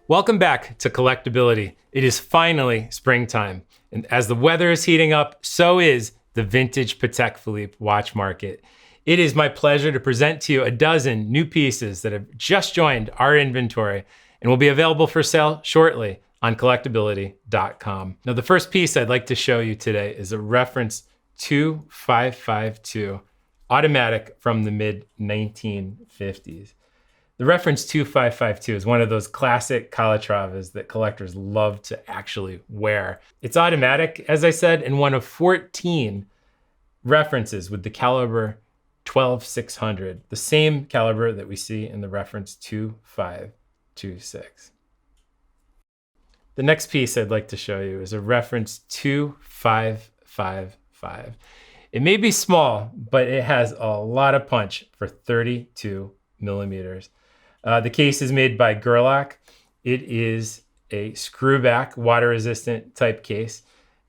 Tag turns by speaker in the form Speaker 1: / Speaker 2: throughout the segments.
Speaker 1: Welcome back to Collectability. It is finally springtime, and as the weather is heating up, so is the vintage Patek Philippe watch market. It is my pleasure to present to you a dozen new pieces that have just joined our inventory and will be available for sale shortly on collectability.com. Now, the first piece I'd like to show you today is a reference 2552 automatic from the mid 1950s. The reference 2552 is one of those classic Calatravas that collectors love to actually wear. It's automatic, as I said, and one of 14 references with the caliber 12600, the same caliber that we see in the reference 2526. The next piece I'd like to show you is a reference 2555. It may be small, but it has a lot of punch for 32 millimeters. The case is made by Grail. It is a screwback, water-resistant type case.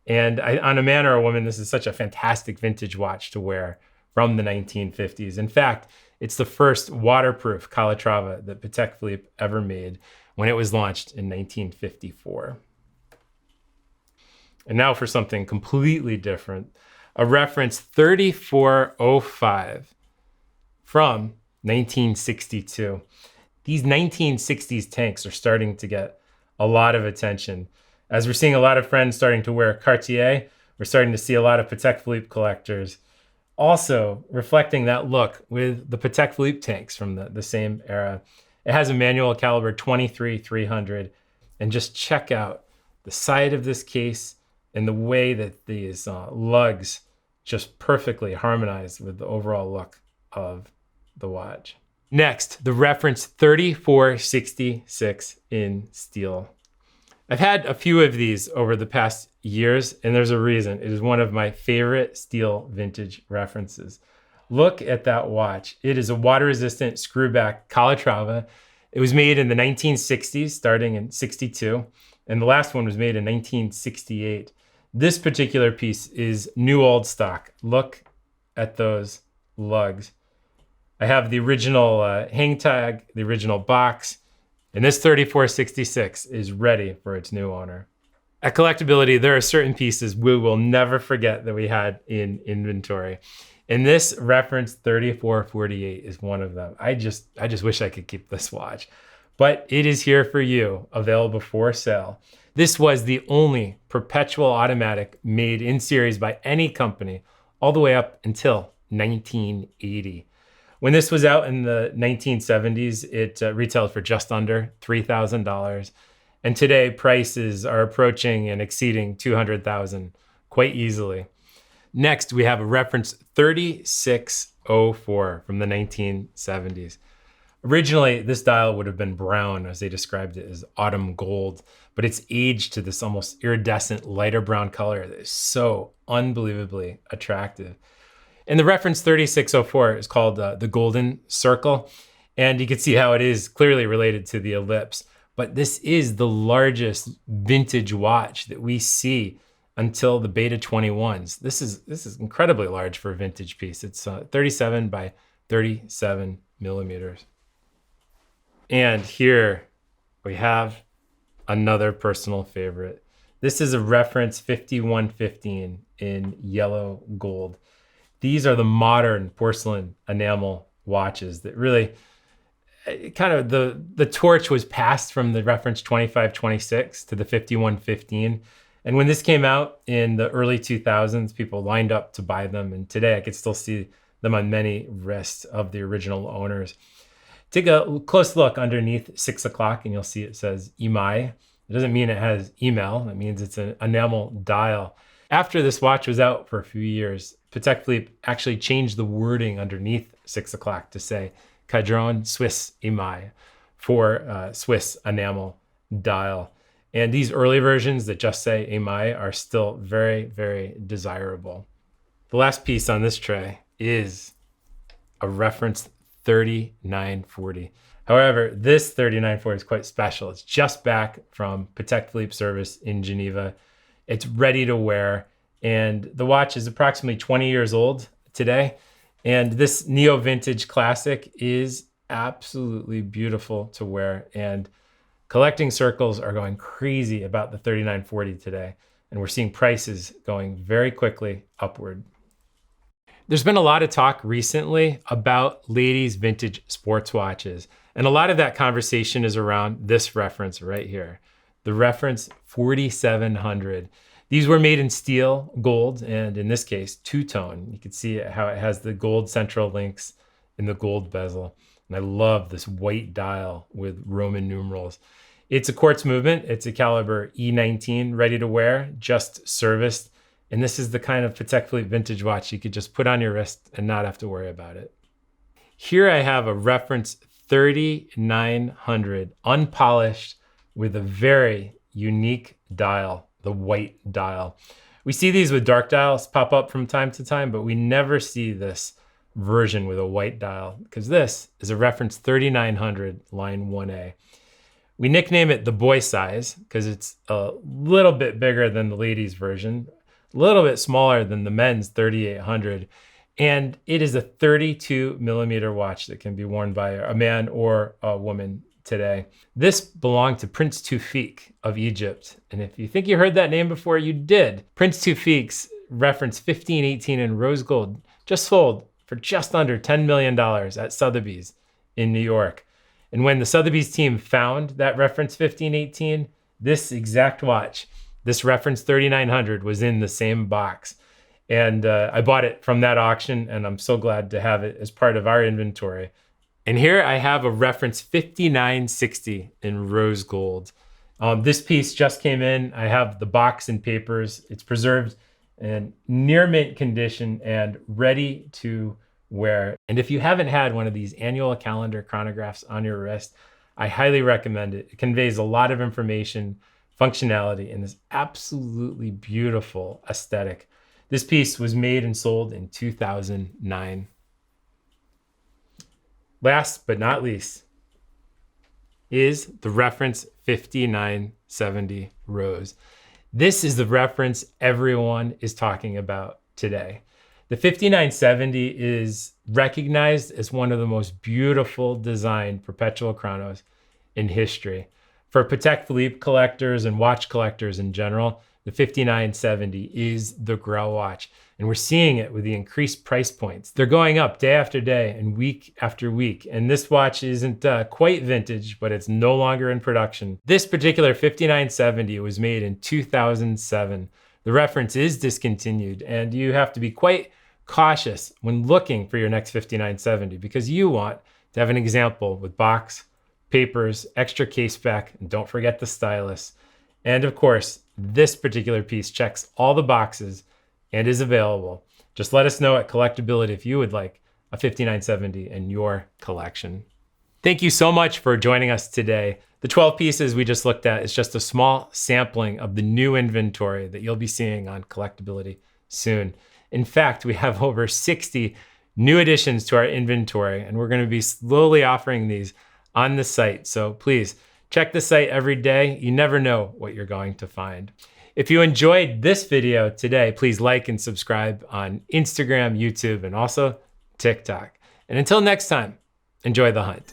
Speaker 1: And on a man or a woman, this is such a fantastic vintage watch to wear from the 1950s. In fact, it's the first waterproof Calatrava that Patek Philippe ever made when it was launched in 1954. And now for something completely different, a reference 3405 from 1962. These 1960s tanks are starting to get a lot of attention. As we're seeing a lot of friends starting to wear Cartier, we're starting to see a lot of Patek Philippe collectors also reflecting that look with the Patek Philippe tanks from the same era. It has a manual caliber 23-300, and just check out the side of this case and the way that these lugs just perfectly harmonize with the overall look of the watch. Next, the reference 3466 in steel. I've had a few of these over the past years, and there's a reason. It is one of my favorite steel vintage references. Look at that watch. It is a water-resistant screwback Calatrava. It was made in the 1960s, starting in 62, and the last one was made in 1968. This particular piece is new old stock. Look at those lugs. I have the original hang tag, the original box, and this 3466 is ready for its new owner. At Collectability, there are certain pieces we will never forget that we had in inventory. And this reference 3448 is one of them. I just wish I could keep this watch, but it is here for you, available for sale. This was the only perpetual automatic made in series by any company all the way up until 1980. When this was out in the 1970s, it retailed for just under $3,000. And today, prices are approaching and exceeding $200,000 quite easily. Next, we have a reference 3604 from the 1970s. Originally, this dial would have been brown, as they described it as autumn gold, but it's aged to this almost iridescent lighter brown color that is so unbelievably attractive. And the reference 3604 is called the Golden Circle. And you can see how it is clearly related to the ellipse. But this is the largest vintage watch that we see until the Beta 21s. This is incredibly large for a vintage piece. It's 37 by 37 millimeters. And here we have another personal favorite. This is a reference 5115 in yellow gold. These are the modern porcelain enamel watches that really kind of the torch was passed from the reference 2526 to the 5115. And when this came out in the early 2000s, people lined up to buy them. And today I could still see them on many wrists of the original owners. Take a close look underneath 6 o'clock and you'll see it says EMI. It doesn't mean it has email. It means it's an enamel dial. After this watch was out for a few years, Patek Philippe actually changed the wording underneath 6 o'clock to say Cadron Swiss EMI for Swiss enamel dial. And these early versions that just say EMI are still very, very desirable. The last piece on this tray is a reference 3940. However, this 3940 is quite special. It's just back from Patek Philippe service in Geneva. It's ready to wear, and the watch is approximately 20 years old today. And this neo-vintage classic is absolutely beautiful to wear. And Collecting circles are going crazy about the 3940 today, and we're seeing prices going very quickly upward. There's been a lot of talk recently about ladies' vintage sports watches, and a lot of that conversation is around this reference right here, the reference 4700. These were made in steel, gold, and in this case, two-tone. You can see how it has the gold central links and the gold bezel. And I love this white dial with Roman numerals. It's a quartz movement. It's a caliber E19, ready to wear, just serviced. And this is the kind of Patek Philippe vintage watch you could just put on your wrist and not have to worry about it. Here I have a reference 3900, unpolished, with a very unique dial, the white dial. We see these with dark dials pop up from time to time, but we never see this version with a white dial, because this is a reference 3900 line 1A. We nickname it the boy size because it's a little bit bigger than the ladies version, a little bit smaller than the men's 3800, and it is a 32 millimeter watch that can be worn by a man or a woman today. This belonged to Prince Tewfik of Egypt, and if you think you heard that name before, you did. Prince Tewfik's reference 1518 in rose gold just sold for just under $10 million at Sotheby's in New York. And when the Sotheby's team found that reference 1518, this exact watch, this reference 3900, was in the same box. And I bought it from that auction, and I'm so glad to have it as part of our inventory. And here I have a reference 5960 in rose gold. This piece just came in. I have the box and papers. It's preserved in near mint condition and ready to wear. And if you haven't had one of these annual calendar chronographs on your wrist, I highly recommend it. It conveys a lot of information, functionality, and this absolutely beautiful aesthetic. This piece was made and sold in 2009. Last but not least is the reference 5970 rose. This is the reference everyone is talking about today. The 5970 is recognized as one of the most beautiful designed perpetual chronos in history. For Patek Philippe collectors and watch collectors in general, the 5970 is the grail watch. And we're seeing it with the increased price points. They're going up day after day and week after week. And this watch isn't quite vintage, but it's no longer in production. This particular 5970 was made in 2007. The reference is discontinued, and you have to be quite cautious when looking for your next 5970 because you want to have an example with box, papers, extra case back, and don't forget the stylus. And of course, this particular piece checks all the boxes and is available. Just let us know at Collectability if you would like a 5970 in your collection. Thank you so much for joining us today. The 12 pieces we just looked at is just a small sampling of the new inventory that you'll be seeing on Collectability soon. In fact, we have over 60 new additions to our inventory, and we're going to be slowly offering these on the site. So please check the site every day. You never know what you're going to find. If you enjoyed this video today, please like and subscribe on Instagram, YouTube, and also TikTok. And until next time, enjoy the hunt.